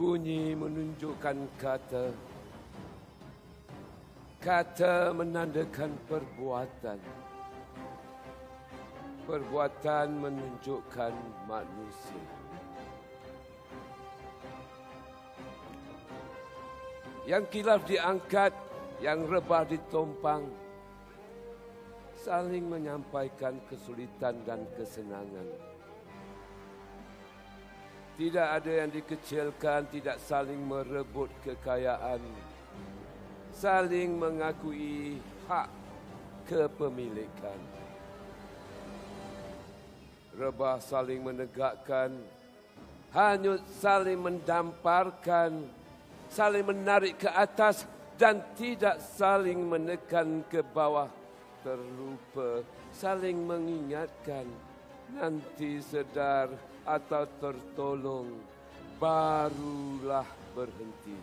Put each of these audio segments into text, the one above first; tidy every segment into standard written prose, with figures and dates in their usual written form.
Bunyi menunjukkan kata. Kata menandakan perbuatan. Perbuatan menunjukkan manusia. Yang kilaf diangkat, yang rebah ditompang. Saling menyampaikan kesulitan dan kesenangan. Tidak ada yang dikecilkan, tidak saling merebut kekayaan. Saling mengakui hak kepemilikan. Rebah saling menegakkan, hanyut saling mendamparkan, saling menarik ke atas dan tidak saling menekan ke bawah. Terlupa saling mengingatkan, nanti sedar atau tertolong, barulah berhenti.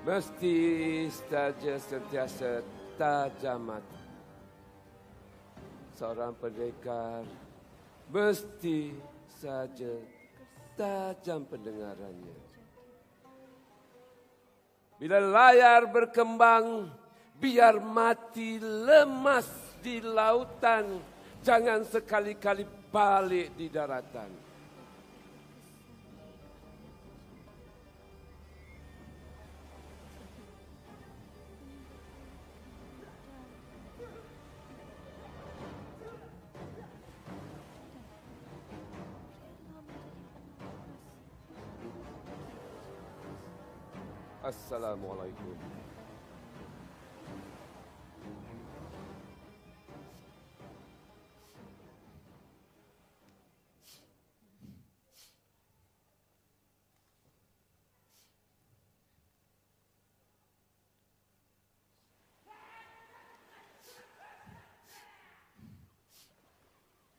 Mesti saja sentiasa tajam mata. Seorang pendekar mesti saja tajam pendengarannya. Bila layar berkembang, biar mati lemas di lautan. Jangan sekali-kali balik di daratan. Assalamualaikum.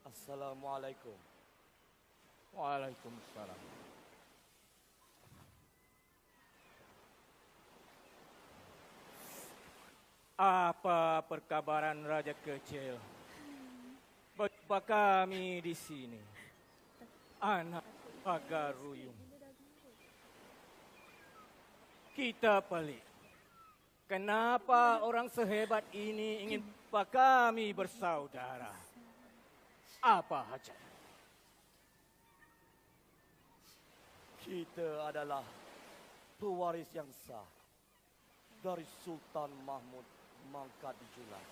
Assalamualaikum. Waalaikumsalam. Apa perkabaran Raja Kecil? Betapa kami di sini, anak Pagaruyung. Kita pelik. Kenapa orang sehebat ini ingin kami bersaudara? Apa hajat? Kita adalah pewaris yang sah dari Sultan Mahmud Mangkadijula.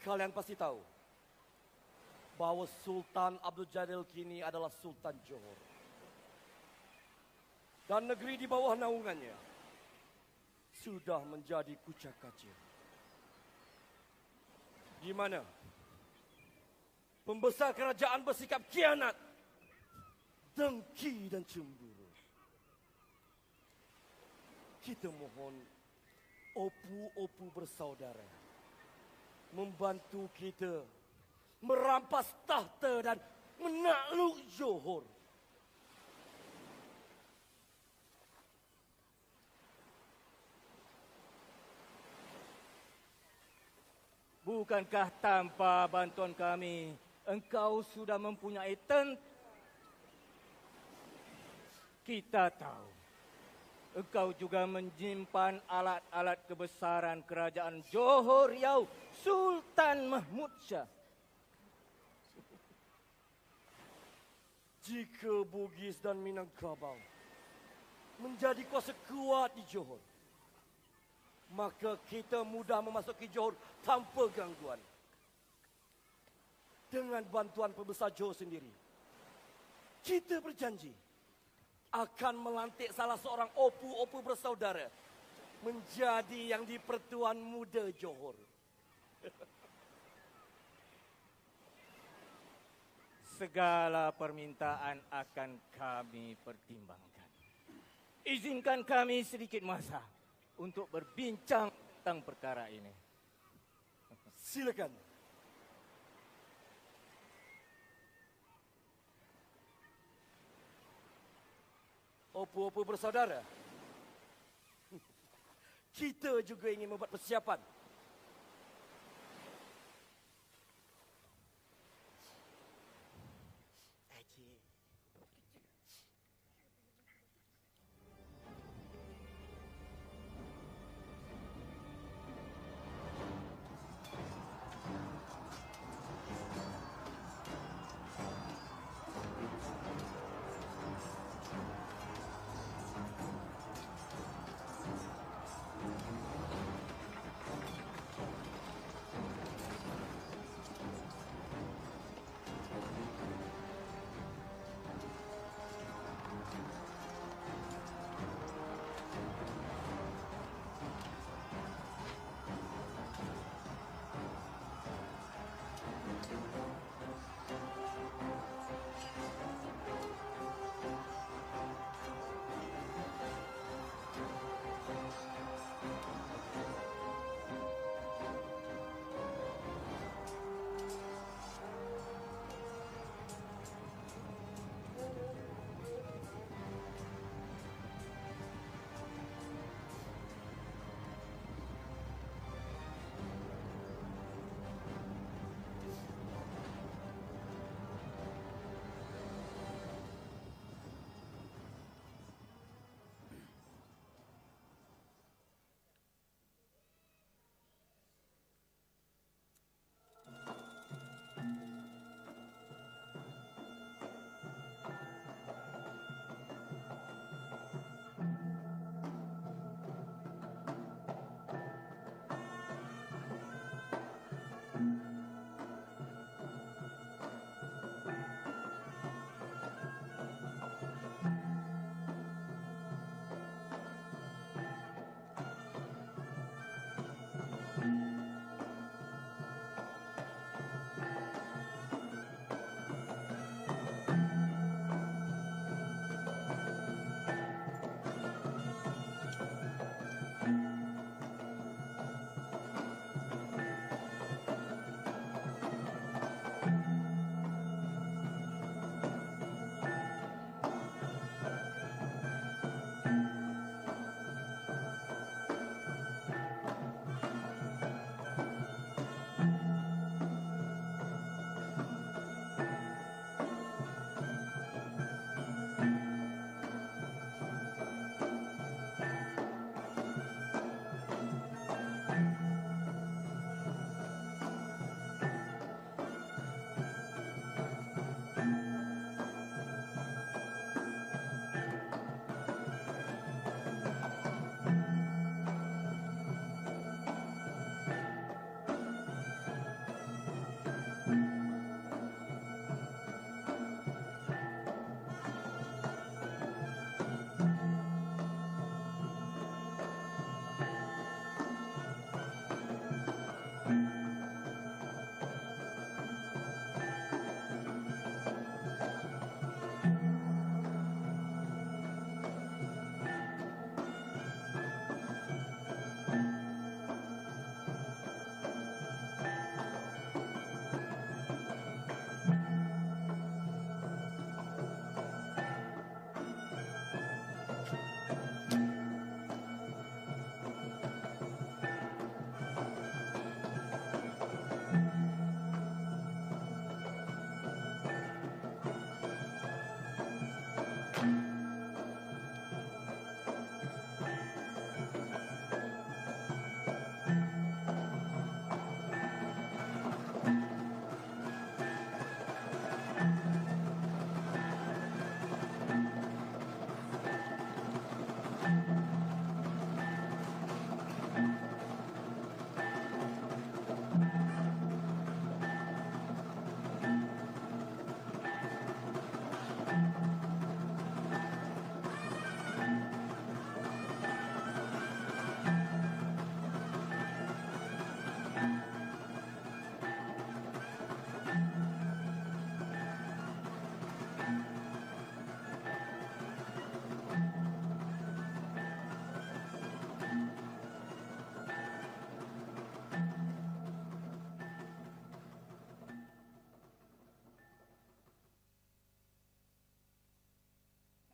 Kalian pasti tahu bahwa Sultan Abdul Jalil kini adalah Sultan Johor. Dan negeri di bawah naungannya sudah menjadi kucak kacir. Di mana pembesar kerajaan bersikap khianat, dengki dan cemburu. Kita mohon opu-opu bersaudara membantu kita merampas tahta dan menakluk Johor. Bukankah tanpa bantuan kami, engkau sudah mempunyai Kita tahu, engkau juga menyimpan alat-alat kebesaran kerajaan Johor Riau Sultan Mahmud Shah. Jika Bugis dan Minangkabau menjadi kuasa kuat di Johor, maka kita mudah memasuki Johor tanpa gangguan. Dengan bantuan pembesar Johor sendiri, kita berjanji akan melantik salah seorang opu-opu bersaudara menjadi yang di-Pertuan Muda Johor. Segala permintaan akan kami pertimbangkan. Izinkan kami sedikit masa untuk berbincang tentang perkara ini. Silakan. opu-opu bersaudara, kita juga ingin membuat persiapan.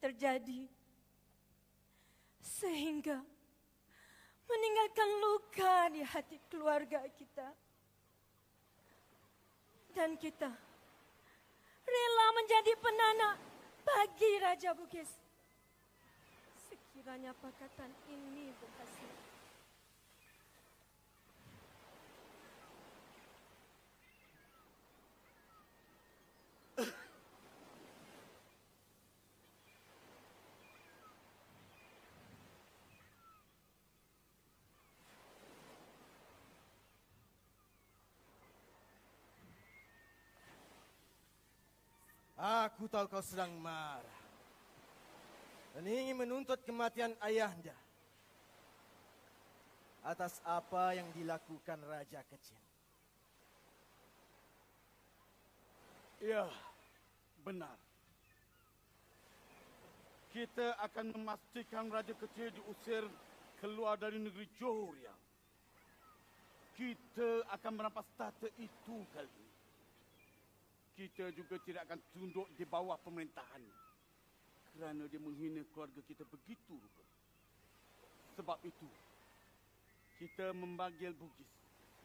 terjadi sehingga meninggalkan luka di hati keluarga kita. Dan kita rela menjadi penanak bagi Raja Bugis. Sekiranya pakatan ini berhasil. Aku tahu kau sedang marah dan ingin menuntut kematian ayahanda atas apa yang dilakukan Raja Kecil. Ya, benar. Kita akan memastikan Raja Kecil diusir keluar dari negeri Johor. Kita akan merampas tahta itu kali ini. Kita juga tidak akan tunduk di bawah pemerintahan kerana dia menghina keluarga kita begitu rupa. Sebab itu, kita memanggil Bugis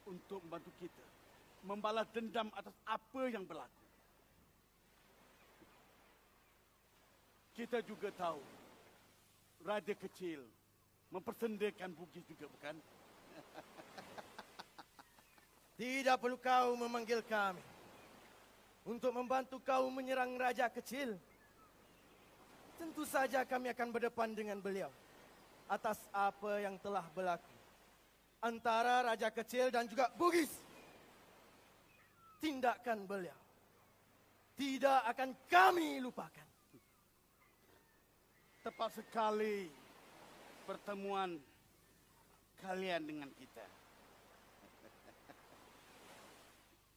untuk membantu kita membalas dendam atas apa yang berlaku. Kita juga tahu Raja Kecil mempersendakan Bugis juga, bukan? Tidak perlu kau memanggil kami untuk membantu kau menyerang Raja Kecil. Tentu saja kami akan berdepan dengan beliau atas apa yang telah berlaku antara Raja Kecil dan juga Bugis. Tindakan beliau tidak akan kami lupakan. Tepat sekali pertemuan kalian dengan kita.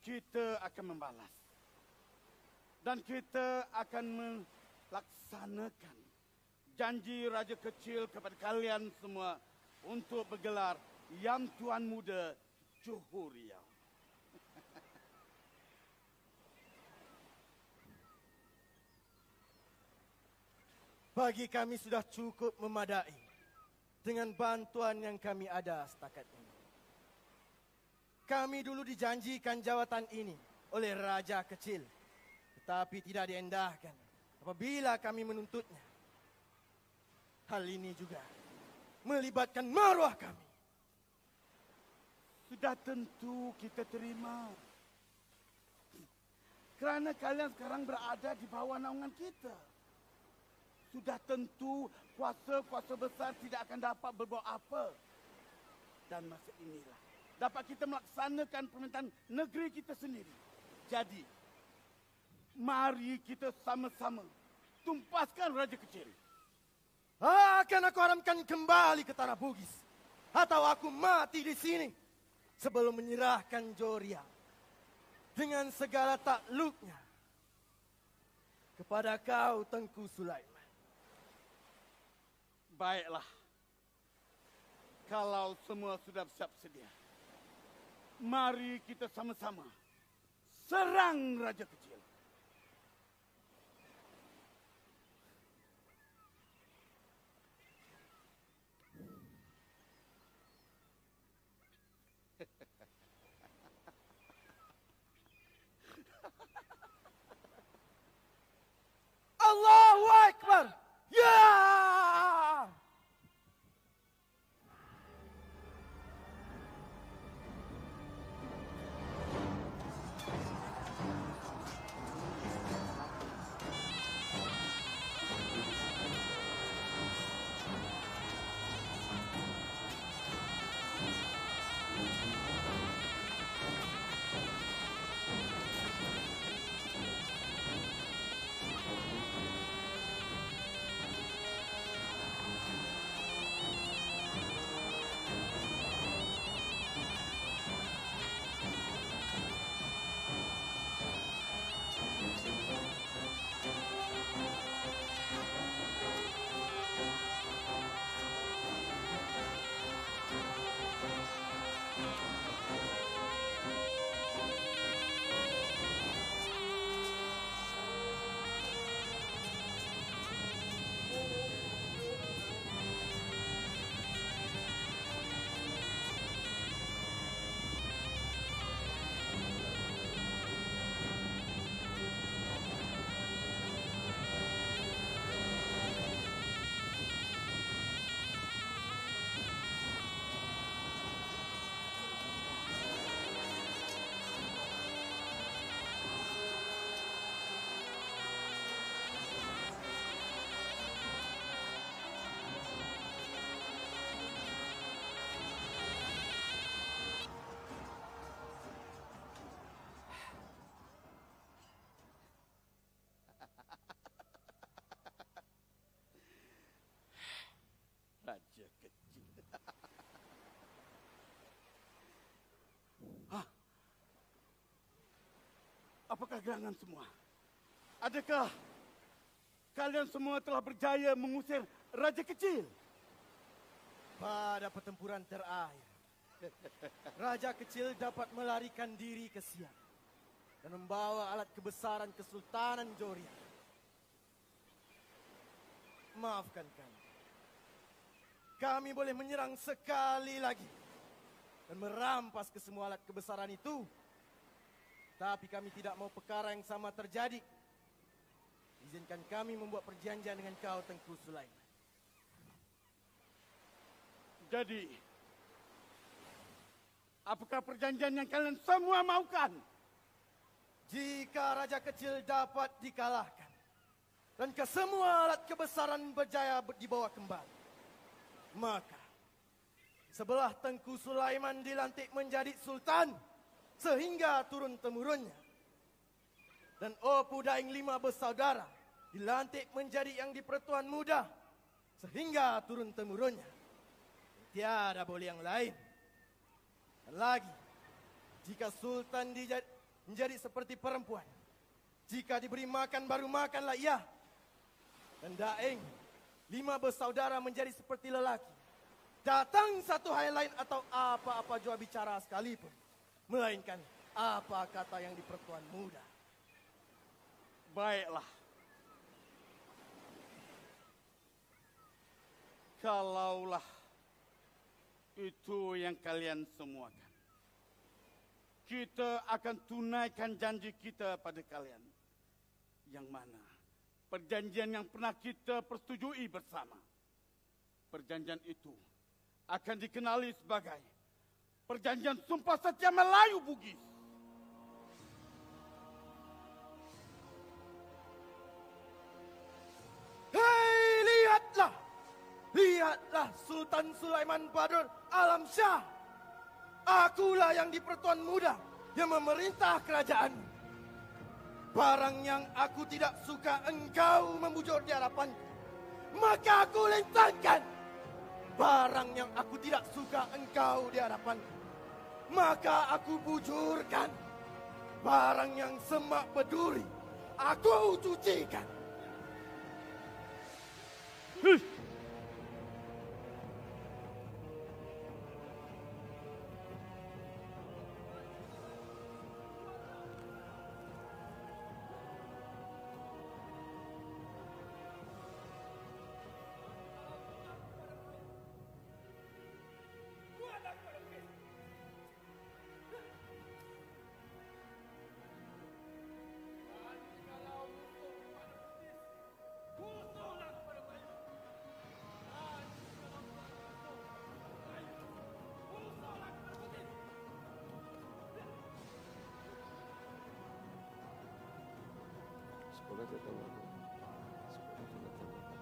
Kita akan membalas. Dan kita akan melaksanakan janji Raja Kecil kepada kalian semua untuk bergelar Yang Tuan Muda Johor Riau. Bagi kami sudah cukup memadai dengan bantuan yang kami ada setakat ini. Kami dulu dijanjikan jawatan ini oleh Raja Kecil, tetapi tidak diendahkan apabila kami menuntutnya. Hal ini juga melibatkan maruah kami. Sudah tentu kita terima. Kerana kalian sekarang berada di bawah naungan kita. Sudah tentu kuasa-kuasa besar tidak akan dapat berbuat apa. Dan masa inilah dapat kita melaksanakan permintaan negeri kita sendiri. Jadi, mari kita sama-sama tumpaskan Raja Kecil. Akan aku haramkan kembali ke tanah Bugis. Atau aku mati di sini sebelum menyerahkan Johor Riau dengan segala takluknya kepada kau, Tengku Sulaiman. Baiklah. Kalau semua sudah siap sedia, mari kita sama-sama serang Raja Kecil. Allahu Akbar! Ya! Apakah gerangan semua? Adakah kalian semua telah berjaya mengusir Raja Kecil? Pada pertempuran terakhir, Raja Kecil dapat melarikan diri ke Siam dan membawa alat kebesaran Kesultanan Joria. Maafkan kami. Kami boleh menyerang sekali lagi dan merampas kesemua alat kebesaran itu. Tapi kami tidak mau perkara yang sama terjadi. Izinkan kami membuat perjanjian dengan kau, Tengku Sulaiman. Jadi, apakah perjanjian yang kalian semua maukan? Jika Raja Kecil dapat dikalahkan dan kesemua alat kebesaran berjaya dibawa kembali, maka sebelah Tengku Sulaiman dilantik menjadi sultan sehingga turun-temurunnya. Dan Opu Daeng 5 bersaudara dilantik menjadi yang di-Pertuan Muda sehingga turun-temurunnya. Tiada boleh yang lain. Dan lagi, jika sultan menjadi seperti perempuan, jika diberi makan baru makanlah ia. Dan Daeng 5 bersaudara menjadi seperti lelaki. Datang satu hal lain atau apa-apa jua bicara sekalipun, melainkan apa kata yang di-Pertuan Muda. Baiklah. Kalaulah itu yang kalian semuakan, kita akan tunaikan janji kita pada kalian. Yang mana perjanjian yang pernah kita persetujui bersama. Perjanjian itu akan dikenali sebagai Perjanjian Sumpah Setia Melayu Bugis. Hei, lihatlah! Lihatlah Sultan Sulaiman Badur Alam Shah. Akulah yang di-Pertuan Muda yang memerintah kerajaan. Barang yang aku tidak suka engkau membujur di hadapanku, maka aku lintangkan. Barang yang aku tidak suka engkau di hadapanku, maka aku bujurkan. Barang yang semak berduri, aku cucikan. Sekolah datang aku. Sekolah datang aku.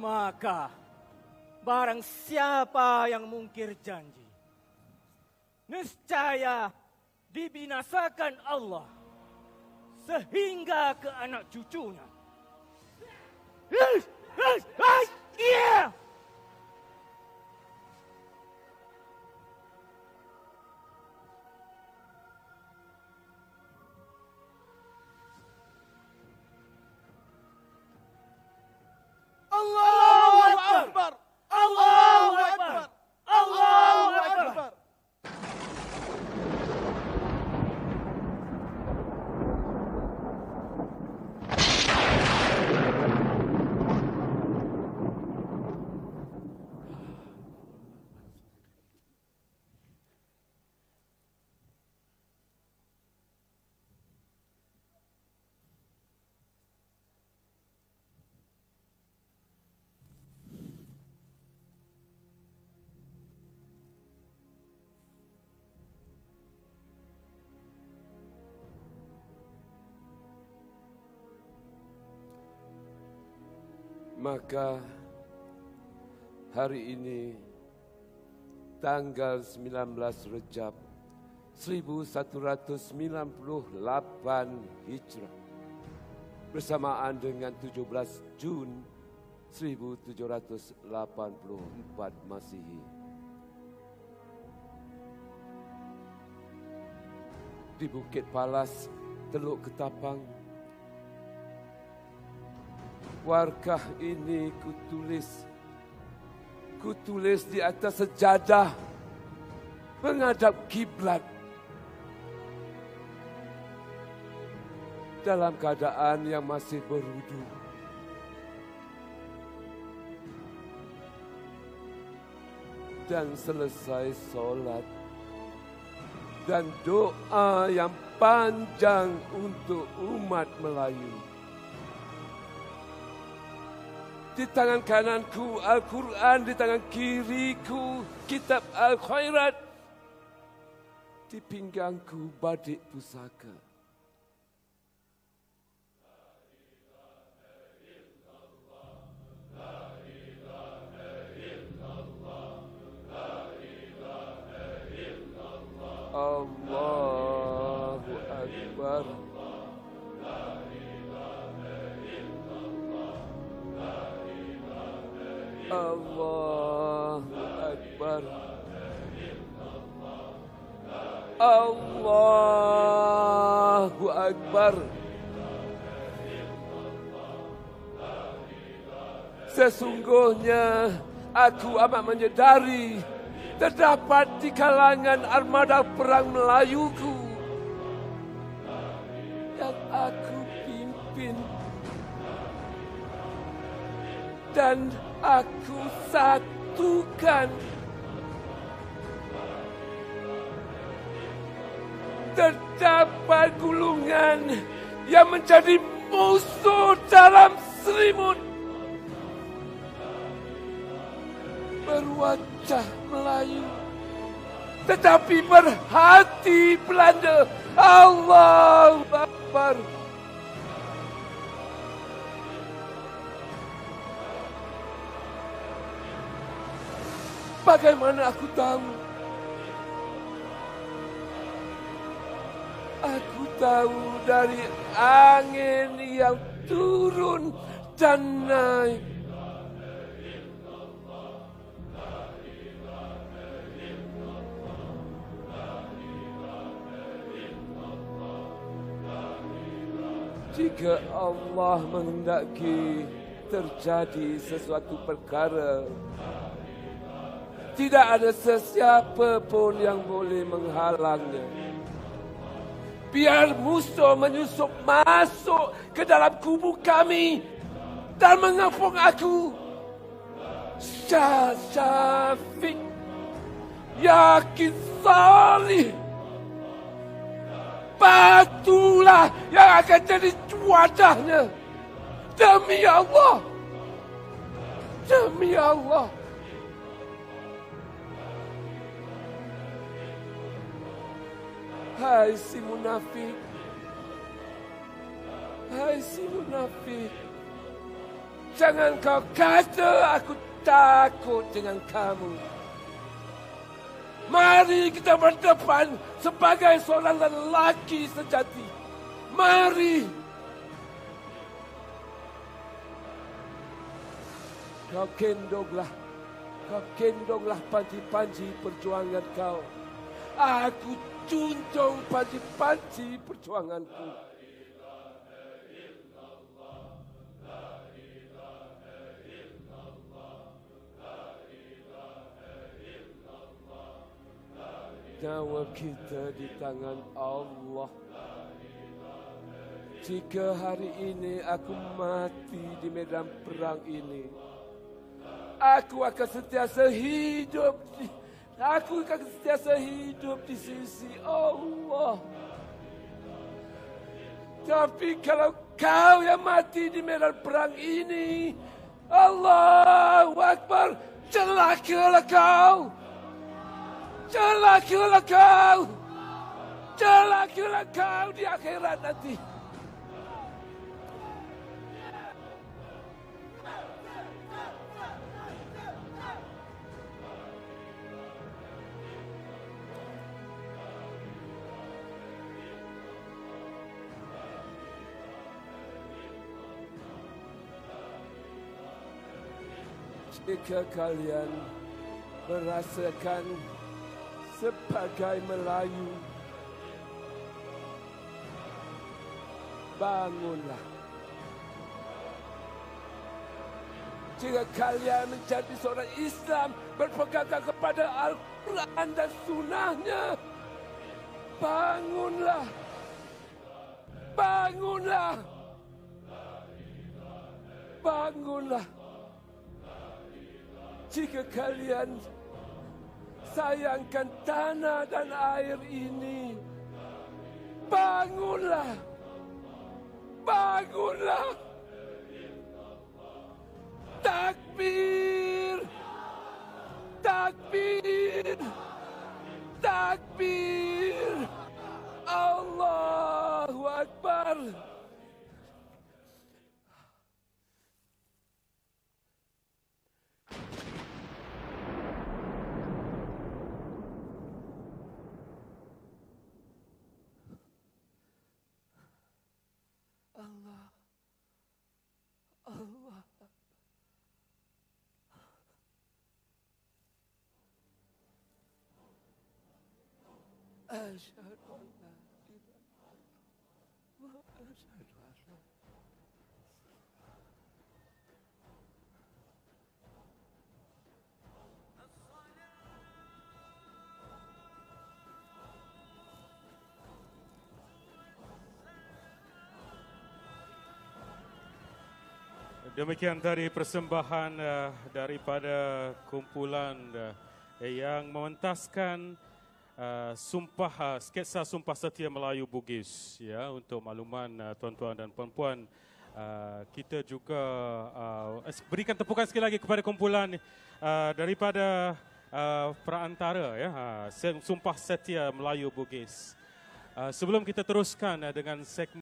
Maka barang siapa yang mungkir janji, niscaya dibinasakan Allah sehingga ke anak cucunya. Yeah! Allahu Akbar! Allahu Akbar! Allahu Akbar! Maka hari ini tanggal 19 Rejab 1198 Hijrah bersamaan dengan 17 Jun 1784 Masihi. Di Bukit Palas, Teluk Ketapang, warkah ini kutulis di atas sejadah menghadap kiblat dalam keadaan yang masih berwudu. Dan selesai solat dan doa yang panjang untuk umat Melayu. Di tangan kananku Al-Quran, di tangan kiriku kitab Al-Khairat, di pinggangku badik pusaka. Allahu Akbar. Allahu Akbar. Allahu Akbar. Sesungguhnya aku amat menyadari terdapat di kalangan armada perang Melayuku yang aku pimpin dan aku satukan. Terdapat gulungan yang menjadi musuh dalam selimut, berwajah Melayu tetapi berhati Belanda. Allahu Akbar. Bagaimana aku tahu? Aku tahu dari angin yang turun dan naik. Jika Allah menghendaki terjadi sesuatu perkara, tidak ada sesiapa pun yang boleh menghalangnya. Biar musuh menyusup masuk ke dalam kubu kami dan mengepung aku, Syafiq, yakin salih, batulah yang akan jadi wadahnya. Demi Allah, demi Allah. Hai si munafik, hai si munafik, jangan kau kata aku takut dengan kamu. Mari kita berdepan sebagai seorang lelaki sejati. Mari. Kau kendonglah panji-panji perjuangan kau. Aku junjung panji-panji perjuanganku. Nyawa kita di tangan Allah. Jika hari ini aku mati di medan perang ini, aku akan sentiasa hidup di sisi Allah. Tapi kalau kau yang mati di medan perang ini, Allahu Akbar, celakalah kau. Celakalah kau. Celakalah kau di akhirat nanti. Jika kalian merasakan sebagai Melayu, bangunlah. Jika kalian menjadi seorang Islam berpegang kepada Al-Quran dan Sunnahnya, bangunlah. Bangunlah. Bangunlah. Jika kalian sayangkan tanah dan air ini, bangunlah. Bangunlah. Takbir. Takbir. Takbir. Allahu Akbar. Allah. Allah. Asyhadu an la ilaha illallah wa asyhadu anna Demikian tadi persembahan daripada kumpulan yang mementaskan sketsa Sumpah Setia Melayu Bugis. Ya, untuk makluman tuan-tuan dan puan-puan, kita juga berikan tepukan sekali lagi kepada kumpulan daripada perantara, ya, Sumpah Setia Melayu Bugis. Sebelum kita teruskan dengan segmen